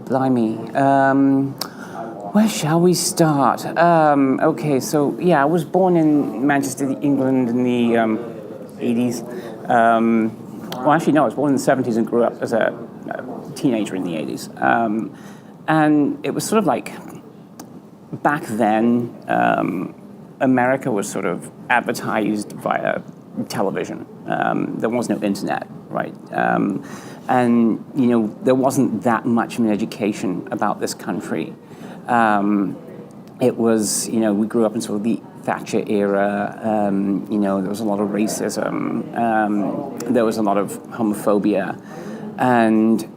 blimey. Where shall we start? Okay, so yeah, I was born in Manchester, England in the 80s. Well, actually, no, I was born in the 70s and grew up as a teenager in the 80s. And it was sort of like, back then, America was sort of advertised via television. There was no internet, right? And, you know, there wasn't that much of an education about this country. It was, you know, we grew up in sort of the Thatcher era. You know, there was a lot of racism. There was a lot of homophobia. And,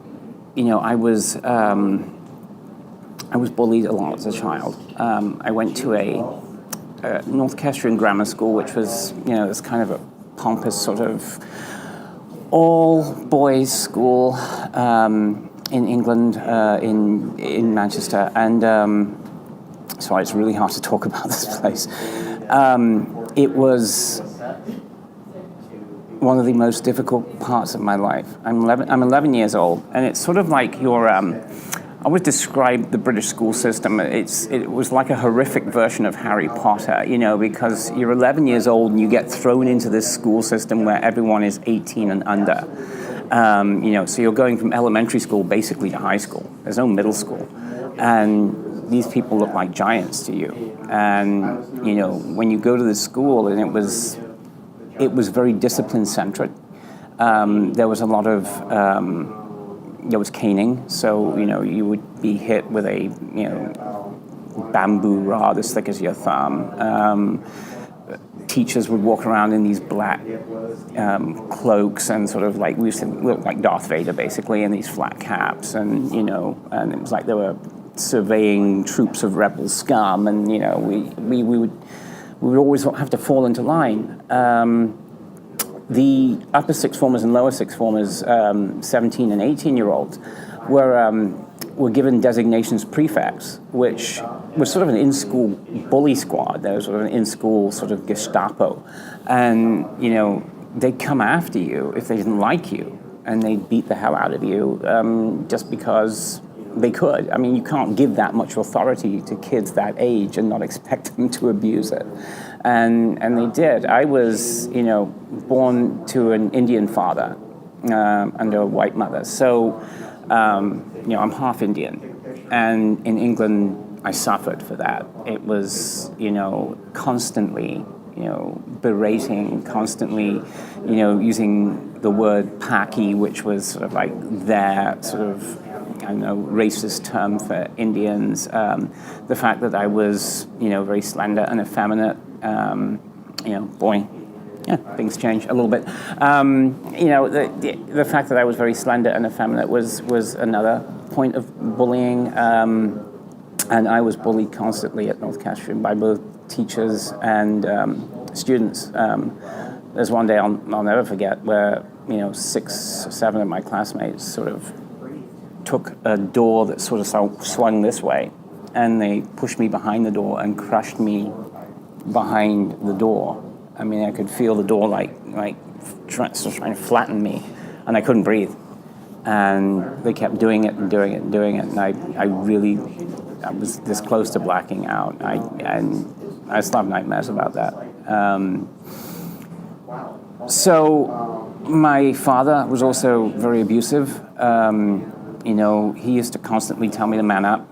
you know, I was bullied a lot as a child. I went to a North Kestrel grammar school, which was, you know, this kind of a pompous sort of all-boys school in England, in Manchester, and sorry, it's really hard to talk about this place. It was one of the most difficult parts of my life. I'm 11 years old, and it's sort of like your. I would describe the British school system. It was like a horrific version of Harry Potter, you know, because you're 11 years old and you get thrown into this school system where everyone is 18 and under. You know, so you're going from elementary school basically to high school. There's no middle school. And these people look like giants to you. And, you know, when you go to this school, and it was very discipline-centric. There was a lot of... there was caning, so, you know, you would be hit with a, you know, bamboo rod as thick as your thumb. Teachers would walk around in these black cloaks and sort of like, we used to look like Darth Vader basically, in these flat caps, and, you know, and it was like they were surveying troops of rebel scum, and, you know, we would always have to fall into line. The upper sixth formers and lower sixth formers, 17 and 18-year-olds, were given designations prefects, which was sort of an in-school bully squad. There was sort of an in-school sort of Gestapo. And, you know, they'd come after you if they didn't like you, and they'd beat the hell out of you just because they could. I mean, you can't give that much authority to kids that age and not expect them to abuse it. And they did. I was, you know, born to an Indian father and a white mother. So, you know, I'm half Indian. And in England, I suffered for that. It was, you know, constantly, you know, berating, constantly, you know, using the word Paki, which was sort of like their sort of, I don't know, racist term for Indians. The fact that I was, you know, very slender and effeminate. You know, boy, yeah, things change a little bit. You know, the fact that I was very slender and effeminate was another point of bullying. And I was bullied constantly at North Kestrel by both teachers and students. There's one day I'll never forget where, you know, 6 or 7 of my classmates sort of took a door that sort of swung this way, and they pushed me behind the door and crushed me behind the door. I mean, I could feel the door like trying to flatten me, and I couldn't breathe. And they kept doing it and doing it and doing it, and I was this close to blacking out. And I still have nightmares about that. So my father was also very abusive. You know, he used to constantly tell me to man up.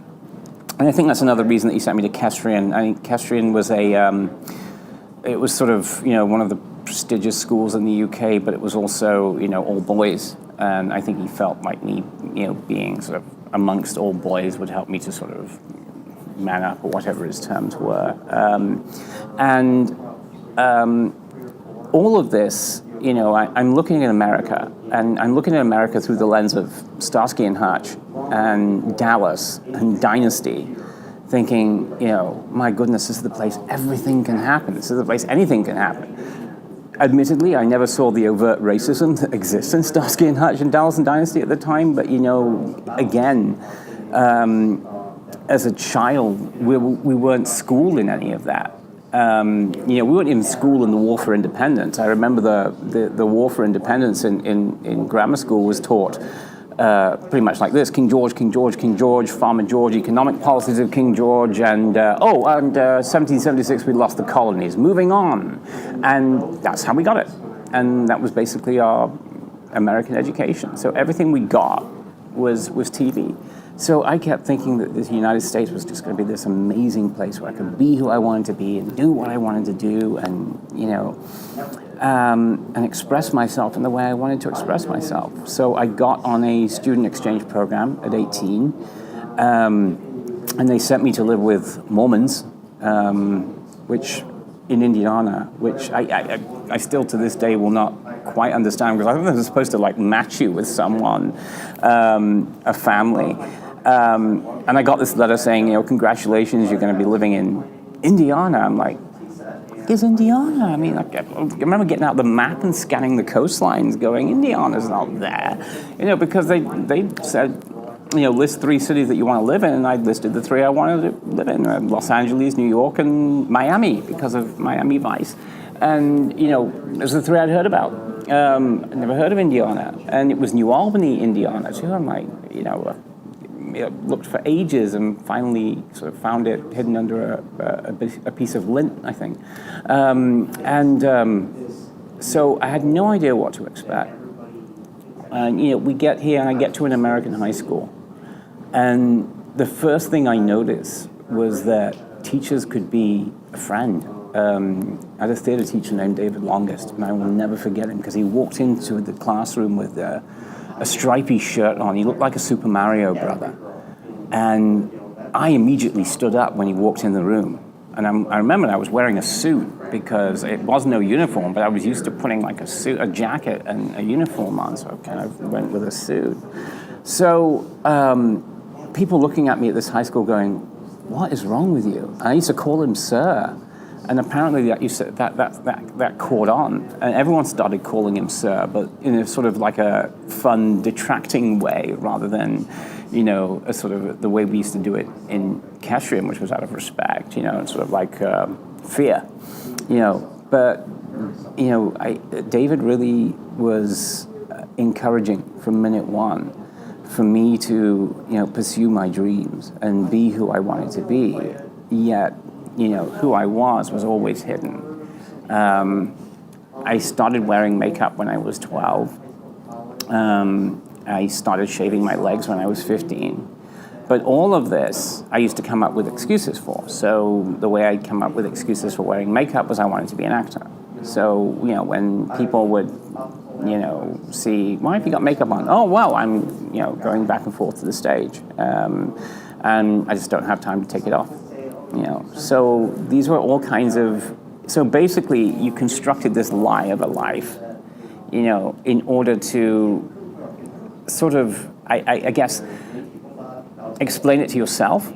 And I think that's another reason that he sent me to Kestrel. I think Kestrel was it was sort of, you know, one of the prestigious schools in the UK, but it was also, you know, all boys. And I think he felt like me, you know, being sort of amongst all boys would help me to sort of man up, or whatever his terms were. All of this, you know, I'm looking at America, and I'm looking at America through the lens of Starsky and Hutch and Dallas and Dynasty, thinking, you know, my goodness, this is the place everything can happen. This is the place anything can happen. Admittedly, I never saw the overt racism that exists in Starsky and Hutch and Dallas and Dynasty at the time, but, you know, again, as a child, we weren't schooled in any of that. You know, we weren't even schooled in the War for Independence. I remember the War for Independence in grammar school was taught pretty much like this: King George, King George, King George, Farmer George, economic policies of King George, and 1776 we lost the colonies. Moving on, and that's how we got it, and that was basically our American education. So everything we got was TV. So I kept thinking that the United States was just going to be this amazing place where I could be who I wanted to be and do what I wanted to do, and and express myself in the way I wanted to express myself. So I got on a student exchange program at 18, and they sent me to live with Mormons, which in Indiana, which I still to this day will not quite understand, because I think they're supposed to like match you with someone, a family. And I got this letter saying, congratulations, you're going to be living in Indiana. I'm like, is Indiana? I mean, I remember getting out the map and scanning the coastlines going, Indiana's not there. Because they said, list 3 cities that you want to live in, and I listed the 3 I wanted to live in: Los Angeles, New York, and Miami, because of Miami Vice. And, those are the 3 I'd heard about. I'd never heard of Indiana. And it was New Albany, Indiana, too. I'm like, looked for ages and finally sort of found it hidden under a piece of lint, I think. So I had no idea what to expect. And, we get here and I get to an American high school. And the first thing I noticed was that teachers could be a friend. I had a theater teacher named David Longest, and I will never forget him because he walked into the classroom with a stripy shirt on. He looked like a Super Mario brother. And I immediately stood up when he walked in the room. And I remember I was wearing a suit because it was no uniform, but I was used to putting like a suit, a jacket, and a uniform on, so I kind of went with a suit. So people looking at me at this high school going, "What is wrong with you?" And I used to call him sir. And apparently that caught on, and everyone started calling him sir, but in a sort of like a fun, detracting way, rather than, a sort of the way we used to do it in Kestrian, which was out of respect, sort of like fear, But David really was encouraging from minute one for me to pursue my dreams and be who I wanted to be, yet who I was always hidden. I started wearing makeup when I was 12. I started shaving my legs when I was 15. But all of this, I used to come up with excuses for. So the way I come up with excuses for wearing makeup was I wanted to be an actor. So, when people would, see, why have you got makeup on? Oh, well, I'm, going back and forth to the stage. And I just don't have time to take it off. So these were all kinds of, so basically you constructed this lie of a life, in order to sort of, I guess, explain it to yourself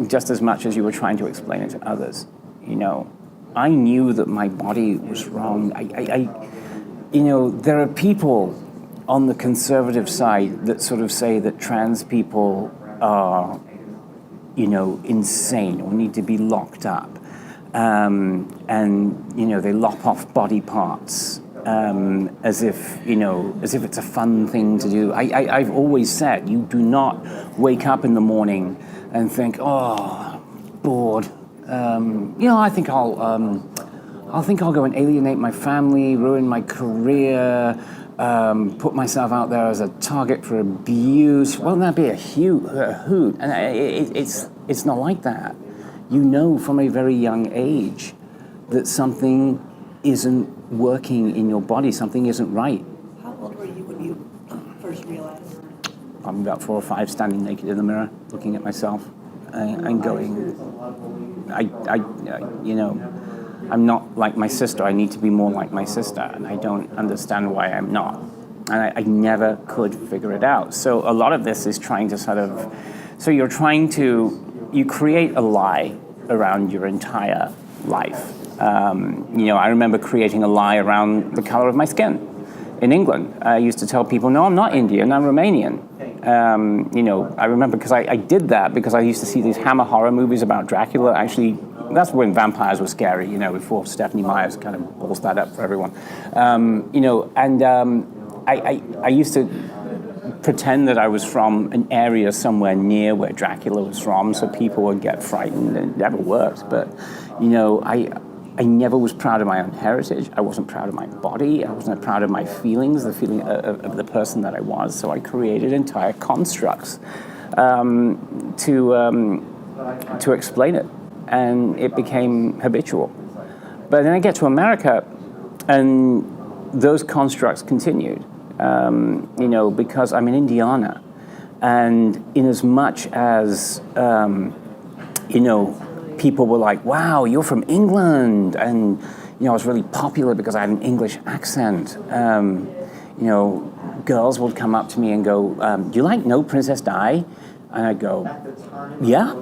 just as much as you were trying to explain it to others. I knew that my body was wrong. There are people on the conservative side that sort of say that trans people are insane or need to be locked up. And, they lop off body parts as if it's a fun thing to do. I've always said, you do not wake up in the morning and think, oh, bored. I think I'll go and alienate my family, ruin my career, put myself out there as a target for abuse. Won't that be a hoot? And it's not like that. From a very young age that something isn't working in your body, something isn't right. How old were you when you first realized? I'm about 4 or 5, standing naked in the mirror, looking at myself, and going, I'm not like my sister. I need to be more like my sister, and I don't understand why I'm not. And I never could figure it out. So a lot of this is trying to you create a lie around your entire life. I remember creating a lie around the color of my skin. In England, I used to tell people, no, I'm not Indian, I'm Romanian. I remember because I did that because I used to see these Hammer horror movies about Dracula. Actually, that's when vampires were scary, before Stephanie Meyers kind of balls that up for everyone. I used to pretend that I was from an area somewhere near where Dracula was from, so people would get frightened, and it never worked. But, you know, I never was proud of my own heritage. I wasn't proud of my body. I wasn't proud of my feelings, the feeling of the person that I was. So I created entire constructs to explain it, and it became habitual. But then I get to America, and those constructs continued. You know, because I'm in Indiana, and in as much as you know, people were like, "Wow, you're from England," and you know, I was really popular because I had an English accent. You know, girls would come up to me and go, "Do you like know Princess Di?" And I'd go, "Yeah.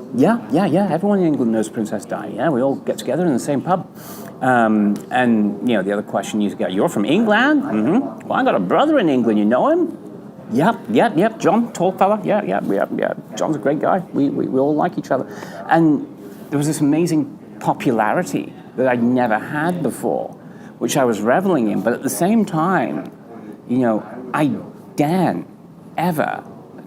Everyone in England knows Princess Di. Yeah, we all get together in the same pub." And you know, the other question you get, "You're from England?" Mm-hmm. "Well, I got a brother in England. You know him?" Yep. John, tall fella. Yeah. John's a great guy. We all like each other. And there was this amazing popularity that I'd never had before, which I was reveling in. But at the same time, you know, I daren't ever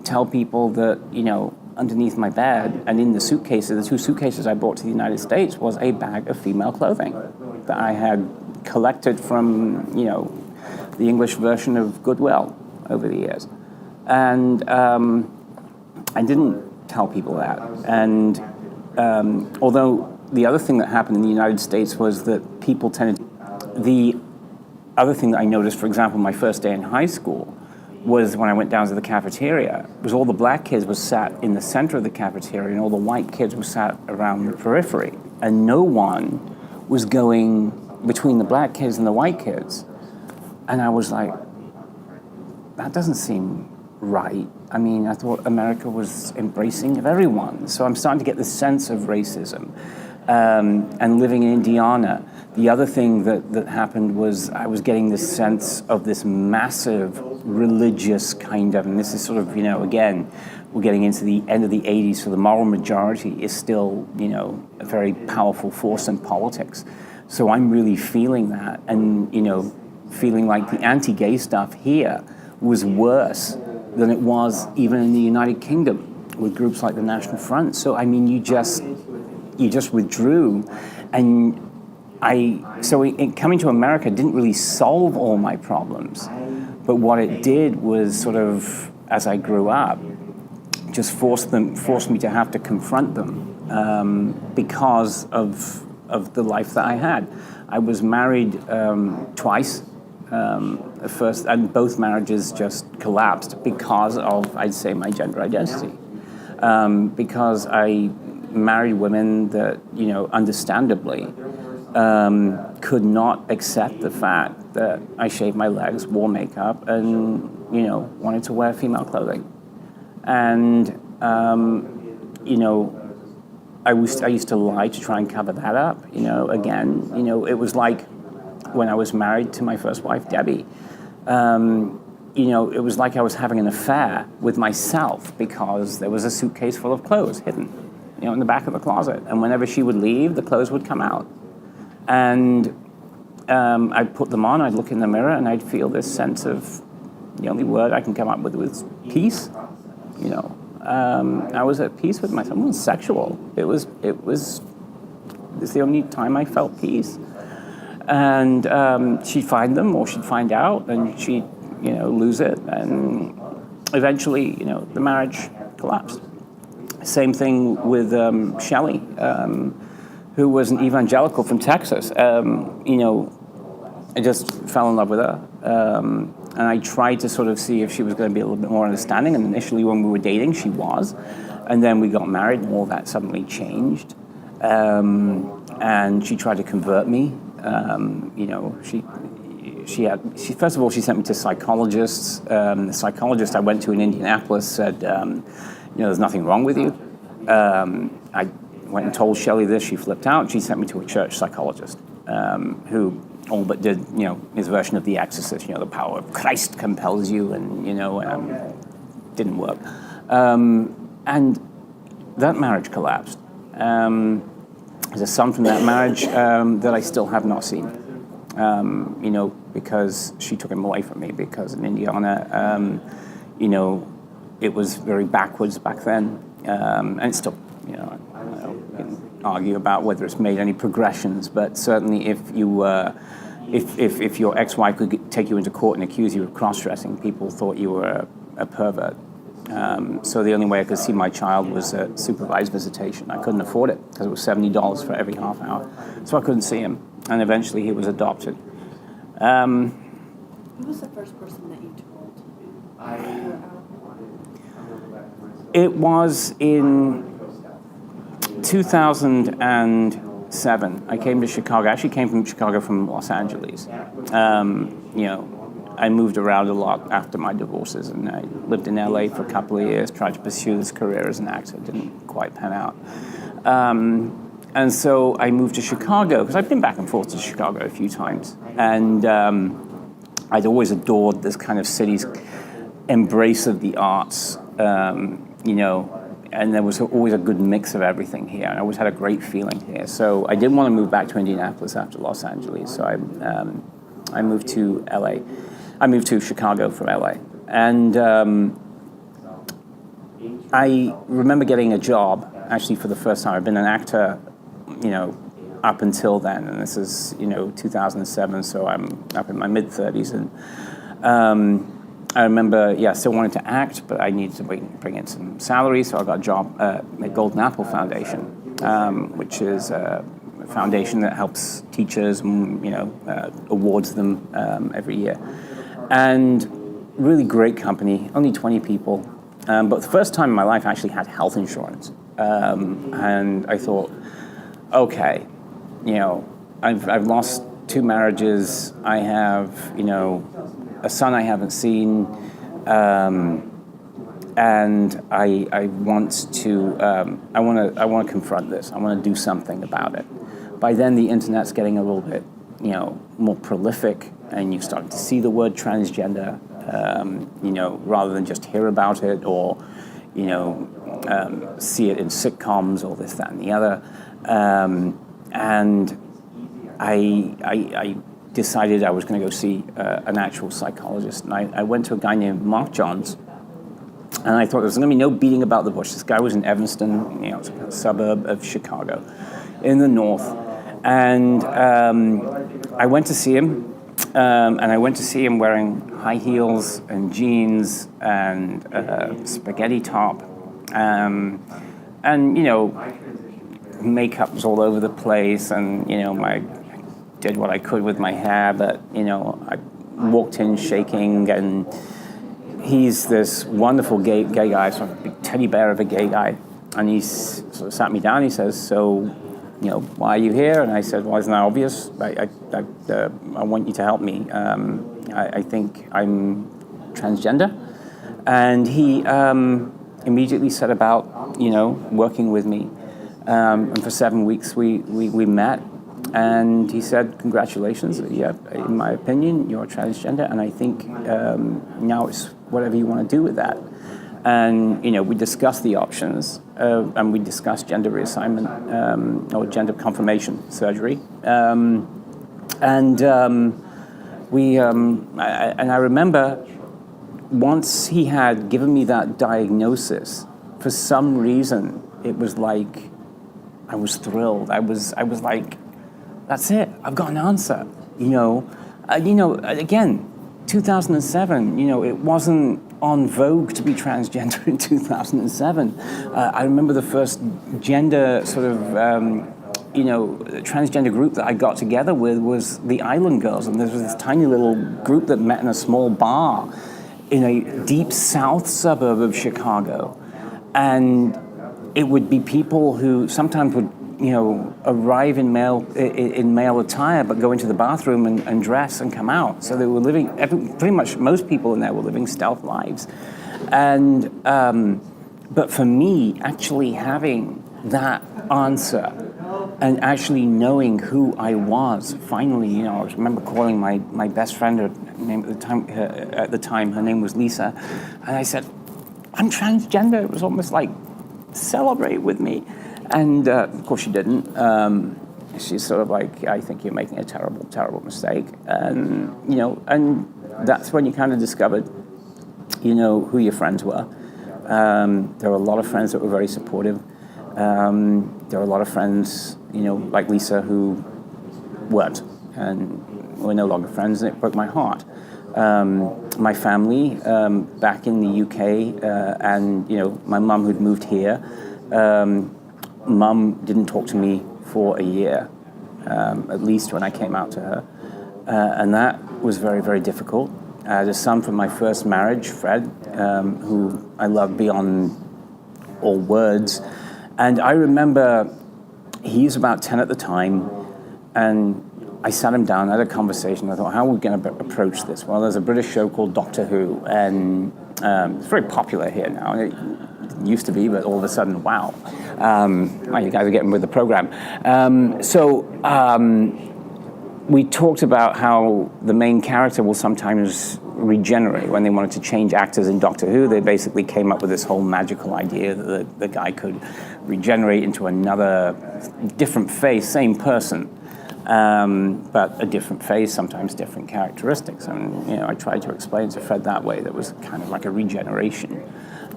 tell people that, you know, underneath my bed and in the suitcases, the 2 suitcases I brought to the United States, was a bag of female clothing that I had collected from, you know, the English version of Goodwill over the years. And I didn't tell people that. And although the other thing that happened in the United States was that people tended, the other thing that I noticed, for example, my first day in high school, was when I went down to the cafeteria, was all the black kids were sat in the center of the cafeteria and all the white kids were sat around the periphery. And no one was going between the black kids and the white kids. And I was like, that doesn't seem right. I mean, I thought America was embracing of everyone. So I'm starting to get this sense of racism. And living in Indiana, the other thing that happened was I was getting this sense of this massive religious kind of, and this is sort of, you know, again, we're getting into the end of the 80s, so the moral majority is still, you know, a very powerful force in politics. So I'm really feeling that, and, you know, feeling like the anti-gay stuff here was worse than it was even in the United Kingdom with groups like the National Front. So, I mean, you just withdrew, and coming to America didn't really solve all my problems, but what it did was sort of, as I grew up, just forced me to have to confront them because of the life that I had. I was married twice. First, and both marriages just collapsed because of, I'd say, my gender identity. Because I married women that, you know, understandably could not accept the fact that I shaved my legs, wore makeup, and, you know, wanted to wear female clothing. And, you know, I used to lie to try and cover that up. You know, again, you know, it was like when I was married to my first wife, Debbie. You know, it was like I was having an affair with myself because there was a suitcase full of clothes hidden, you know, in the back of the closet. And whenever she would leave, the clothes would come out. And I'd put them on, I'd look in the mirror, and I'd feel this sense of, the only word I can come up with was peace. You know, I was at peace with myself. It wasn't sexual. It's the only time I felt peace. And she'd find them, or she'd find out, and she'd, you know, lose it. And eventually, you know, the marriage collapsed. Same thing with Shelley, who was an evangelical from Texas. You know, I just fell in love with her. And I tried to sort of see if she was going to be a little bit more understanding. And initially when we were dating, she was. And then we got married and all that suddenly changed. And she tried to convert me. You know, she first of all, she sent me to psychologists. The psychologist I went to in Indianapolis said, you know, there's nothing wrong with you. I went and told Shelley this, she flipped out. She sent me to a church psychologist who all but did, you know, his version of The Exorcist, you know, the power of Christ compels you, and, you know, didn't work. And that marriage collapsed. There's a son from that marriage that I still have not seen, you know, because she took him away from me, because in Indiana, it was very backwards back then, and it's still, I can argue about whether it's made any progressions, but certainly if your ex-wife could take you into court and accuse you of cross-dressing, people thought you were a pervert. So the only way I could see my child was a supervised visitation. I couldn't afford it because it was $70 for every half hour, so I couldn't see him. And eventually he was adopted. Who was the first person that you told you were out? It was in 2007. I came to Chicago. I actually came from Chicago from Los Angeles. I moved around a lot after my divorces, and I lived in LA for a couple of years, tried to pursue this career as an actor. Didn't quite pan out. And so I moved to Chicago, because I've been back and forth to Chicago a few times. And I'd always adored this kind of city's embrace of the arts, and there was always a good mix of everything here. And I always had a great feeling here. So I didn't want to move back to Indianapolis after Los Angeles. So I moved to LA. I moved to Chicago from LA. And I remember getting a job, actually, for the first time. I've been an actor, up until then. And this is, 2007, so I'm up in my mid-30s. And I remember, still wanted to act, but I needed to bring in some salary, so I got a job at Golden Apple Foundation, which is a foundation that helps teachers, awards them every year. And really great company, only 20 people. But the first time in my life I actually had health insurance. And I thought, okay, I've lost 2 marriages. I have, a son I haven't seen, and I want to confront this. I want to do something about it. By then, the internet's getting a little bit, more prolific, and you start to see the word transgender, rather than just hear about it or, see it in sitcoms or this, that, and the other. And I decided I was going to go see an actual psychologist. And I went to a guy named Mark Johns, and I thought there was going to be no beating about the bush. This guy was in Evanston, it's a suburb of Chicago in the north. And I went to see him, and I went to see him wearing high heels and jeans and spaghetti top, and makeup was all over the place, and I did what I could with my hair, but I walked in shaking, and he's this wonderful gay guy, sort of a big teddy bear of a gay guy, and he sort of sat me down. He says, "So, why are you here?" And I said, "Well, isn't that obvious? I want you to help me. I think I'm transgender." And he immediately set about working with me, and for 7 weeks we met. And he said, "Congratulations, in my opinion, you're transgender, and I think now it's whatever you want to do with that." And, we discussed the options, and we discussed gender reassignment, or gender confirmation surgery. I remember once he had given me that diagnosis, for some reason, it was like, I was thrilled. I was like, that's it. I've got an answer. Again, 2007. It wasn't on vogue to be transgender in 2007. I remember the first gender sort of, transgender group that I got together with was the Island Girls, and there was this tiny little group that met in a small bar in a deep south suburb of Chicago, and it would be people who sometimes would arrive in male attire, but go into the bathroom and dress and come out. So they were living, pretty much most people in there were living stealth lives. And, but for me, actually having that answer and actually knowing who I was, finally, I remember calling my best friend, her name at the time, her name was Lisa, and I said, "I'm transgender." It was almost like, celebrate with me. And of course she didn't. She's sort of like, "I think you're making a terrible, terrible mistake." And and that's when you kind of discovered who your friends were. There were a lot of friends that were very supportive. There were a lot of friends, like Lisa, who weren't, and we're no longer friends, and it broke my heart. My family back in the UK, and my mum who'd moved here, mum didn't talk to me for a year, at least when I came out to her, and that was very, very difficult. I had a son from my first marriage, Fred, who I loved beyond all words, and I remember he was about 10 at the time, and I sat him down, had a conversation. I thought, how are we going to approach this? Well, there's a British show called Doctor Who, and it's very popular here now. It used to be, but all of a sudden, wow. You guys are getting with the program. We talked about how the main character will sometimes regenerate. When they wanted to change actors in Doctor Who, they basically came up with this whole magical idea that the guy could regenerate into another different face, same person. But a different face, sometimes different characteristics. And I tried to explain to Fred that way. That was kind of like a regeneration.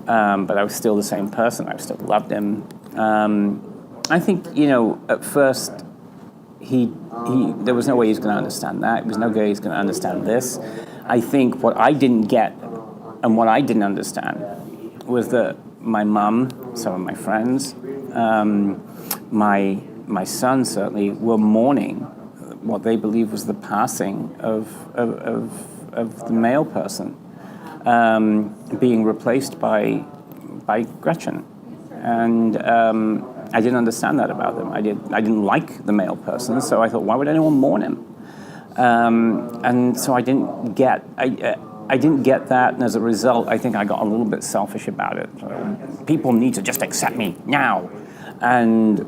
But I was still the same person. I still loved him. I think at first there was no way he was going to understand that. There was no way he was going to understand this. I think what I didn't get and what I didn't understand was that my mum, some of my friends, my son certainly were mourning what they believed was the passing of the male person being replaced by Gretchen, and I didn't understand that about them. I didn't like the male person, so I thought, why would anyone mourn him? And so I didn't get that, and as a result, I think I got a little bit selfish about it. People need to just accept me now, and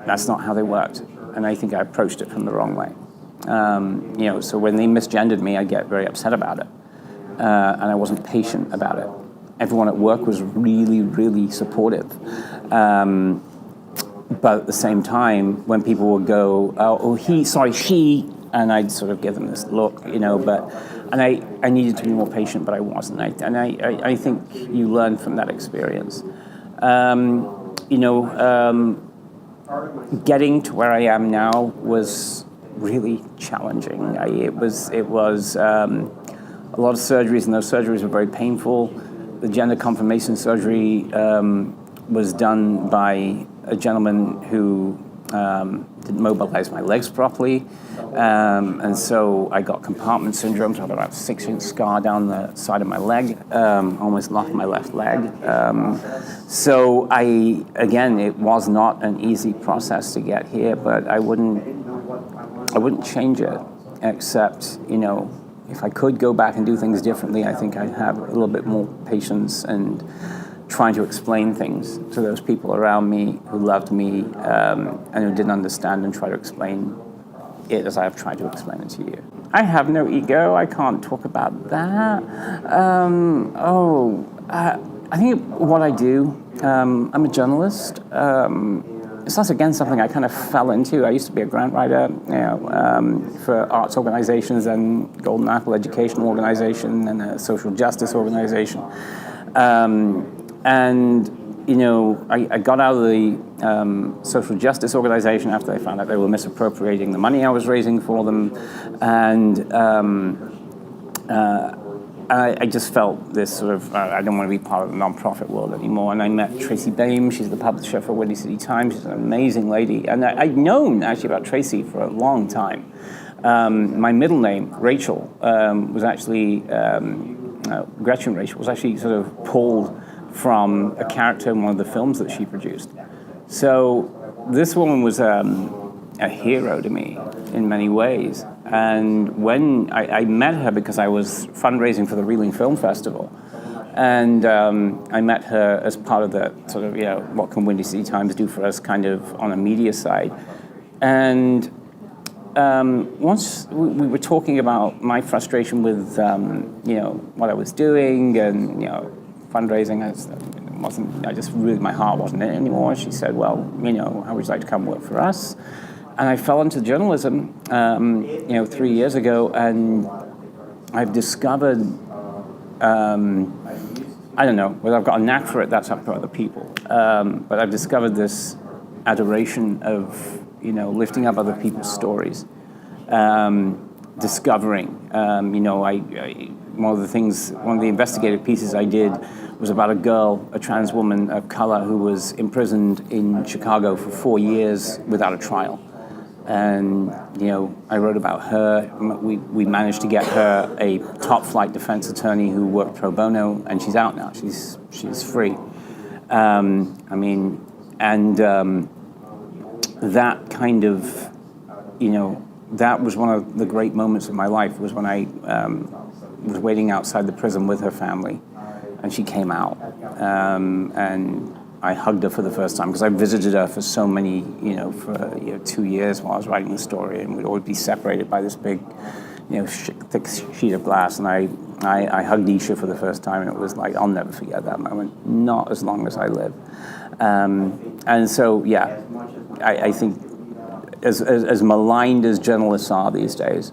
that's not how they worked, and I think I approached it from the wrong way. So when they misgendered me, I get very upset about it, and I wasn't patient about it. Everyone at work was really, really supportive, but at the same time, when people would go, she, and I'd sort of give them this look, and I needed to be more patient, but I wasn't. I think you learn from that experience. Getting to where I am now was really challenging. It was a lot of surgeries, and those surgeries were very painful. The gender confirmation surgery was done by a gentleman who didn't mobilize my legs properly, and so I got compartment syndrome, so I had about a 6-inch scar down the side of my leg, almost lost my left leg. So it was not an easy process to get here, but I wouldn't change it, except, if I could go back and do things differently, I think I'd have a little bit more patience and trying to explain things to those people around me who loved me and who didn't understand, and try to explain it as I have tried to explain it to you. I have no ego. I can't talk about that. I think what I do, I'm a journalist. That's again something I kind of fell into. I used to be a grant writer, for arts organizations and Golden Apple Educational Organization and a social justice organization. I got out of the social justice organization after I found out they were misappropriating the money I was raising for them, and I just felt this sort of, I don't want to be part of the nonprofit world anymore. And I met Tracy Baim. She's the publisher for Windy City Times. She's an amazing lady. And I'd known actually about Tracy for a long time. My middle name, Rachel, was actually, Gretchen Rachel, was actually sort of pulled from a character in one of the films that she produced. So this woman was a hero to me in many ways. And when I met her because I was fundraising for the Reeling Film Festival, and I met her as part of the sort of, what can Windy City Times do for us kind of on a media side. And once we were talking about my frustration with, what I was doing and, fundraising, my heart wasn't in it anymore. She said, well, how would you like to come work for us? And I fell into journalism, 3 years ago, and I've discovered I don't know whether I've got a knack for it. That's up to other people. But I've discovered this adoration of, lifting up other people's stories, discovering. One of the investigative pieces I did was about a girl, a trans woman of color, who was imprisoned in Chicago for 4 years without a trial. And, I wrote about her. We managed to get her a top-flight defense attorney who worked pro bono, and she's out now. She's free. That kind of, that was one of the great moments of my life, was when I was waiting outside the prison with her family, and she came out. And I hugged her for the first time, because I visited her for so many, for 2 years while I was writing the story, and we'd always be separated by this big, thick sheet of glass. And I hugged Isha for the first time, and it was like, I'll never forget that moment, not as long as I live. And so, yeah, I think as maligned as journalists are these days,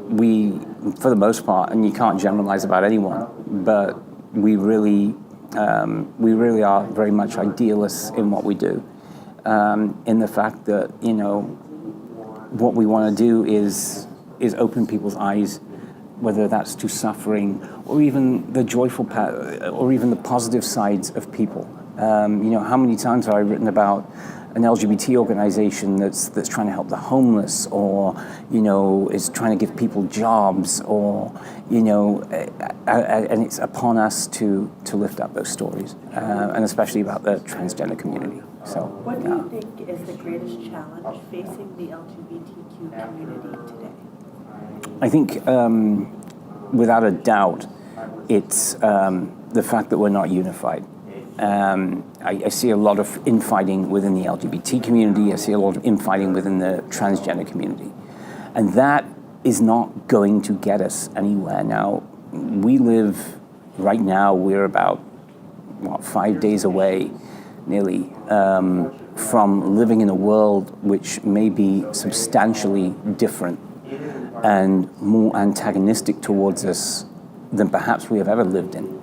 we, for the most part, and you can't generalize about anyone, but we really are very much idealists in what we do, in the fact that, what we want to do is open people's eyes, whether that's to suffering or even the joyful or even the positive sides of people. How many times have I written about an LGBT organization that's trying to help the homeless, or is trying to give people jobs, or and it's upon us to lift up those stories, and especially about the transgender community. So, what do you think is the greatest challenge facing the LGBTQ community today? I think, without a doubt, it's the fact that we're not unified. I see a lot of infighting within the LGBT community. I see a lot of infighting within the transgender community. And that is not going to get us anywhere. Now, right now, we're about, 5 days away, nearly, from living in a world which may be substantially different and more antagonistic towards us than perhaps we have ever lived in.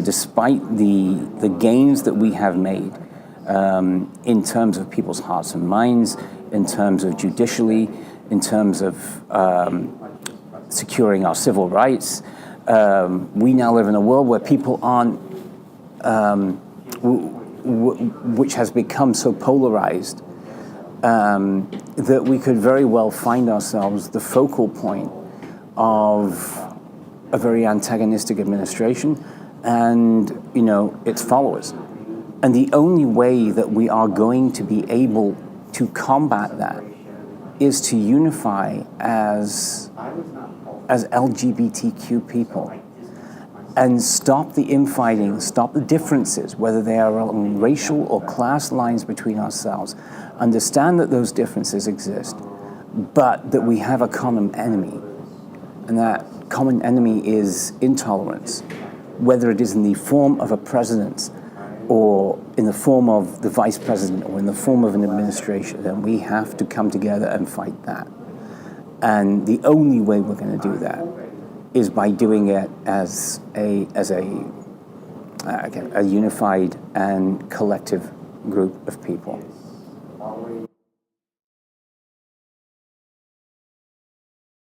Despite the gains that we have made in terms of people's hearts and minds, in terms of judicially, in terms of securing our civil rights, we now live in a world where people aren't, which has become so polarized, that we could very well find ourselves the focal point of a very antagonistic administration and, its followers. And the only way that we are going to be able to combat that is to unify as LGBTQ people and stop the infighting, stop the differences, whether they are along racial or class lines between ourselves. Understand that those differences exist, but that we have a common enemy. And that common enemy is intolerance, whether it is in the form of a president or in the form of the vice president or in the form of an administration. Then we have to come together and fight that. And the only way we're going to do that is by doing it as a unified and collective group of people.